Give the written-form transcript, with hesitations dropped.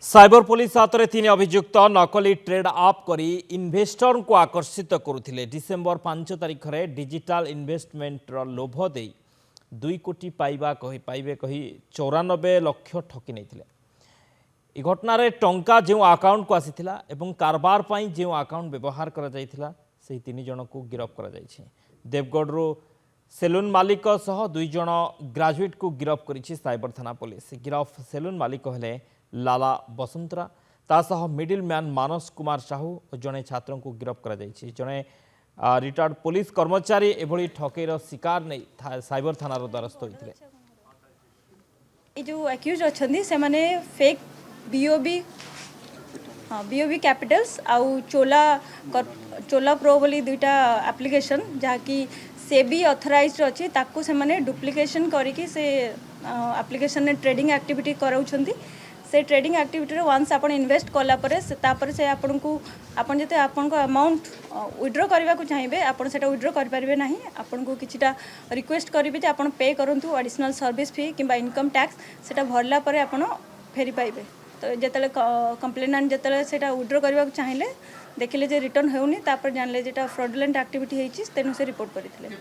Cyber police हाथ में 3 अभियुक्त नकली ट्रेड आप करी इन्वेस्टर को आकर्षित करुथिले। डिसेंबर 5 तारिख में डिजिटल इन्वेस्टमेंट लोभ दे 2 कोटी पाइबे कही 94 लाख ठकी नहीं। घटनार टंका जो अकाउंट को आसीथिला एवं कारबार पई जो अकाउंट व्यवहार करा जायथिला से 3 जन को गिरफ्त करा जायछि। देवगढ़ सेलून मालिक सह 2 जन ग्रेजुएट को गिरफ्त करिछि साइबर थाना पुलिस। गिरफ सेलून मालिक हेले लाला बसंतरा तासह मिडिल मैन मानस कुमार साहू और जड़े छात्र को गिरफ्त करा जायछि। जड़े रिटायर्ड पुलिस कर्मचारी एभली ठकेर शिकार नहीं साइबर थानार द्वारस्थ होइथिले। जो एक्यूज अछंदी से माने फेक बीओबी बीओबी कैपिटल्स आउ चोला प्रो बोली दुईटा एप्लिकेशन जहाँकि सेबी ऑथराइज्ड अच्छी ताकू से माने डुप्लिकेशन करिकी से एप्लिकेशन ने ट्रेडिंग एक्टिविटी कराउछंदी। से ट्रेडिंग एक्टिविटी रे वंस आपण इन्वेस्ट कला परे से तापर से आपण को आपण जते आपण को अमाउंट विड्रॉ करबा को चाहिबे आपण सेटा विड्रॉ कर परिबे नाही। आपण को किछिटा रिक्वेस्ट करिबे जे आपण पे करंतु एडिशनल सर्विस फी किबा इनकम टैक्स सेटा भरला परे आपण फेरी पाइबे। तो जतले कंप्लेनेंट जतले सेटा विड्रॉ करबा को चाहिले देखिले जे रिटर्न हेउनी तापर जानले जेटा फ्रॉडुलेंट एक्टिविटी हेछि तेनु से रिपोर्ट करिथिले।